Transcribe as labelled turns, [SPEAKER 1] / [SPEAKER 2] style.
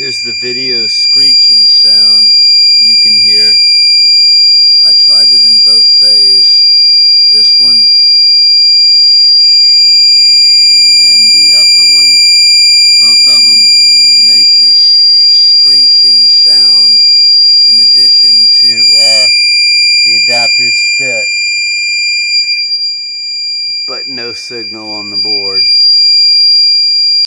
[SPEAKER 1] Here's the video screeching sound you can hear. I tried it in both bays, this one and the upper one. Both of them make this screeching sound in addition to the adapters fit, but no signal on the board.